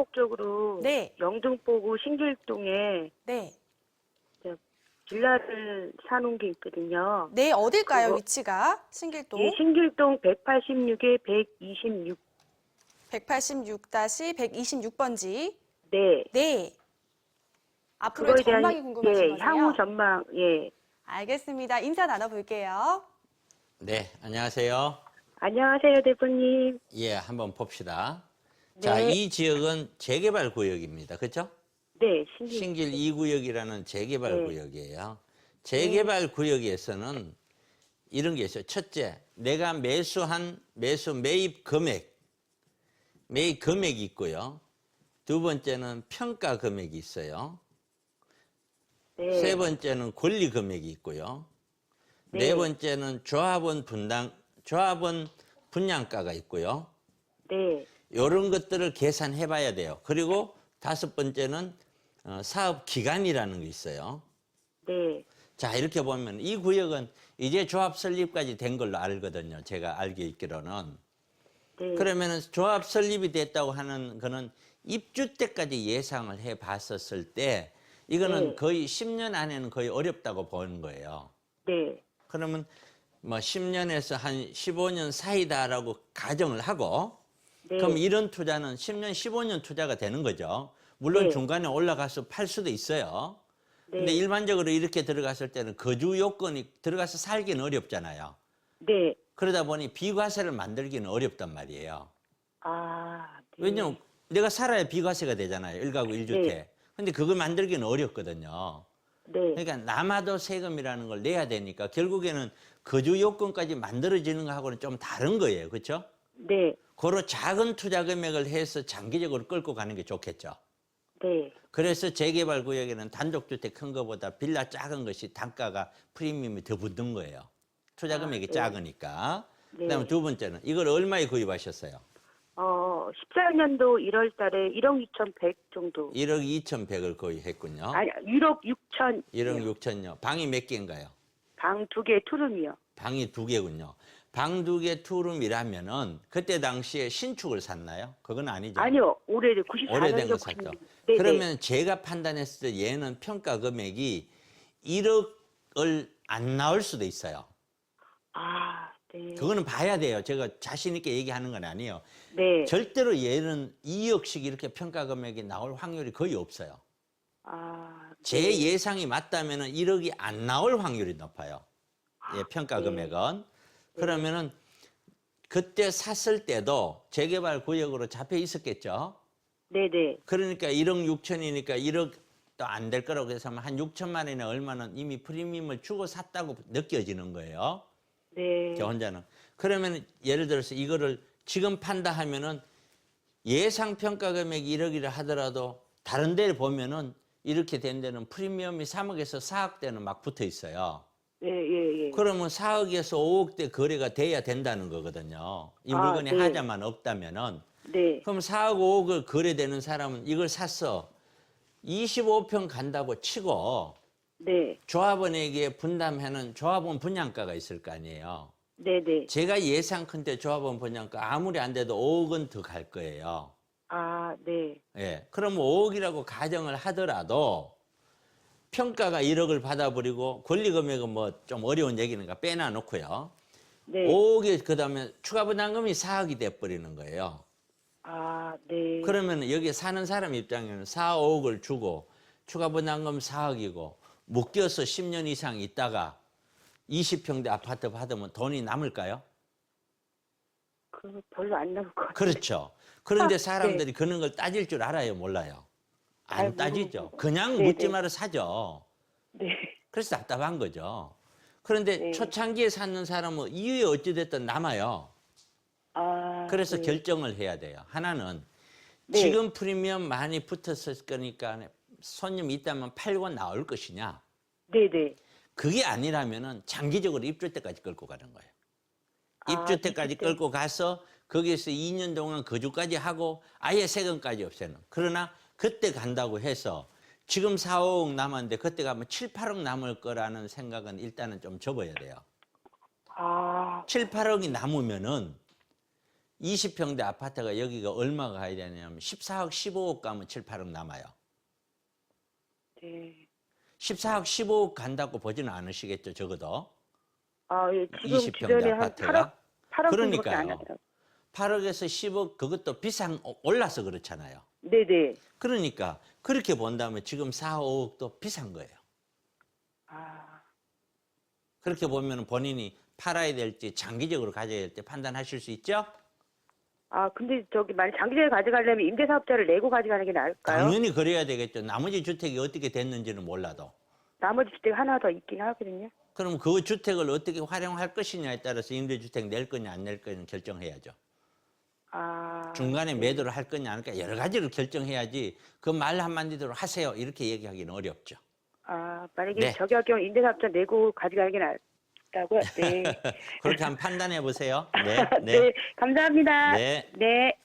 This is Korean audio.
목적으로 네. 영등포구 신길동에 네. 빌라를 사놓은 게 있거든요. 네, 어딜까요, 그거- 위치가? 신길동? 예, 신길동 186에 126. 186-126번지. 네. 네. 앞으로의 그거에 대한 전망이 궁금하신 거세요? 향후 전망. 예. 알겠습니다. 인사 나눠볼게요. 네, 안녕하세요. 안녕하세요, 대표님. 예, 한번 봅시다. 네. 자, 이 지역은 재개발 구역입니다. 그렇죠? 네, 신길 2구역이라는 재개발 네. 구역이에요. 재개발 구역에서는 이런 게 있어요. 첫째, 내가 매입 금액이 있고요. 두 번째는 평가 금액이 있어요. 네. 세 번째는 권리 금액이 있고요. 네. 네 번째는 조합원 분양가가 있고요. 네. 이런 것들을 계산해 봐야 돼요. 그리고 다섯 번째는 사업 기간이라는 게 있어요. 네. 자, 이렇게 보면 이 구역은 이제 조합 설립까지 된 걸로 알거든요. 제가 알게 있기로는. 네. 그러면은 조합 설립이 됐다고 하는 거는 입주 때까지 예상을 해 봤었을 때 이거는 네. 거의 10년 안에는 거의 어렵다고 보는 거예요. 네. 그러면 뭐 10년에서 한 15년 사이다라고 가정을 하고 네. 그럼 이런 투자는 10년, 15년 투자가 되는 거죠. 물론 네. 중간에 올라가서 팔 수도 있어요. 네. 근데 일반적으로 이렇게 들어갔을 때는 거주 요건이 들어가서 살기는 어렵잖아요. 네. 그러다 보니 비과세를 만들기는 어렵단 말이에요. 아, 네. 왜냐면 내가 살아야 비과세가 되잖아요. 1가구 1주택. 네. 근데 그걸 만들기는 어렵거든요. 네. 그러니까 남아도 세금이라는 걸 내야 되니까 결국에는 거주 요건까지 만들어지는 거하고는 좀 다른 거예요. 그렇죠? 네. 그런 작은 투자 금액을 해서 장기적으로 끌고 가는 게 좋겠죠. 네. 그래서 재개발 구역에는 단독주택 큰 거보다 빌라 작은 것이 단가가 프리미엄이 더 붙는 거예요. 투자 금액이 네. 작으니까. 네. 그다음에 두 번째는 이걸 얼마에 구입하셨어요? 14년도 1월 달에 1억 6,100 정도. 1억 2,100을 구입했군요. 아니, 1억 6천. 1억 6천요. 방이 몇 개인가요? 방 2개 투룸이요. 방이 2개군요. 방 2개 투룸이라면은 그때 당시에 신축을 샀나요? 그건 아니죠. 아니요. 오래된 94년도. 오래된 거 샀죠. 네네. 그러면 제가 판단했을 때 얘는 평가 금액이 1억을 안 나올 수도 있어요. 아, 네. 그거는 봐야 돼요. 제가 자신 있게 얘기하는 건 아니에요. 네. 절대로 얘는 2억씩 이렇게 평가 금액이 나올 확률이 거의 없어요. 아, 제 네. 예상이 맞다면은 1억이 안 나올 확률이 높아요. 예, 평가 네. 금액은. 그러면은 그때 샀을 때도 재개발 구역으로 잡혀 있었겠죠. 네네. 그러니까 1억 6천이니까 1억도 안 될 거라고 해서 한 6천만 원이나 얼마는 이미 프리미엄을 주고 샀다고 느껴지는 거예요. 네. 저 혼자는. 그러면 예를 들어서 이거를 지금 판다 하면은 예상 평가 금액이 1억이라 하더라도 다른 데를 보면은 이렇게 된 데는 프리미엄이 3억에서 4억대는 막 붙어 있어요. 예, 예, 예. 그러면 4억에서 5억대 거래가 돼야 된다는 거거든요. 이 아, 물건이 네. 하자만 없다면은. 네. 그럼 4억, 5억을 거래되는 사람은 이걸 샀어. 25평 간다고 치고 네. 조합원에게 분담하는 조합원 분양가가 있을 거 아니에요. 네네. 제가 예상컨대 조합원 분양가 아무리 안 돼도 5억은 더 갈 거예요. 아, 네. 예. 그럼 5억이라고 가정을 하더라도 평가가 1억을 받아버리고 권리 금액은 뭐 좀 어려운 얘기니까 빼놔 놓고요. 네. 5억에 그다음에 추가 분담금이 4억이 돼 버리는 거예요. 아, 네. 그러면 여기 사는 사람 입장에는 4, 5억을 주고 추가 분담금 4억이고 묶여서 10년 이상 있다가 20평대 아파트 받으면 돈이 남을까요? 그 별로 안 나올 것 같아요. 그렇죠. 그런데 아, 사람들이 그런 걸 따질 줄 알아요, 몰라요? 잘 안 따지죠. 모르고. 그냥 네네. 묻지 말아 사죠. 네. 그래서 답답한 거죠. 그런데 네. 초창기에 사는 사람은 이유에 어찌됐든 남아요. 아. 그래서 네. 결정을 해야 돼요. 하나는 네. 지금 프리미엄 많이 붙었을 거니까 손님이 있다면 팔고 나올 것이냐. 네네. 그게 아니라면은 장기적으로 입주 때까지 끌고 가는 거예요. 입주 때까지 입주 때. 끌고 가서 거기에서 2년 동안 거주까지 하고 아예 세금까지 없애는. 그러나 그때 간다고 해서 지금 4, 5억 남았는데 그때 가면 7, 8억 남을 거라는 생각은 일단은 좀 접어야 돼요. 아. 7, 8억이 남으면은 20평대 아파트가 여기가 얼마가 가야 되냐면 14억, 15억 가면 7, 8억 남아요. 네. 14억, 15억 간다고 보지는 않으시겠죠, 적어도. 예, 지금 20평대 주변에 한 아파트가. 8억 정도밖에 안 그러니까요. 하더라고요. 8억에서 10억 그것도 올라서 그렇잖아요. 네네. 그러니까 그렇게 본다면 지금 4, 5억도 비싼 거예요. 그렇게 보면 본인이 팔아야 될지 장기적으로 가져야 될지 판단하실 수 있죠? 근데 만약 장기적으로 가져가려면 임대사업자를 내고 가져가는 게 나을까요? 당연히 그래야 되겠죠. 나머지 주택이 어떻게 됐는지는 몰라도. 나머지 주택 하나 더 있긴 하거든요. 그럼 그 주택을 어떻게 활용할 것이냐에 따라서 임대주택 낼 거냐 안 낼 거냐는 결정해야죠. 중간에 매도를 할 거냐 안 할 거냐 여러 가지를 결정해야지 그 말 한마디로 하세요 이렇게 얘기하기는 어렵죠. 만약에 네. 저기 할 경우 임대사업자 내고 가져가는 게 낫다고요? 네. 그렇게 한번 판단해 보세요. 네, 네, 감사합니다. 네. 네.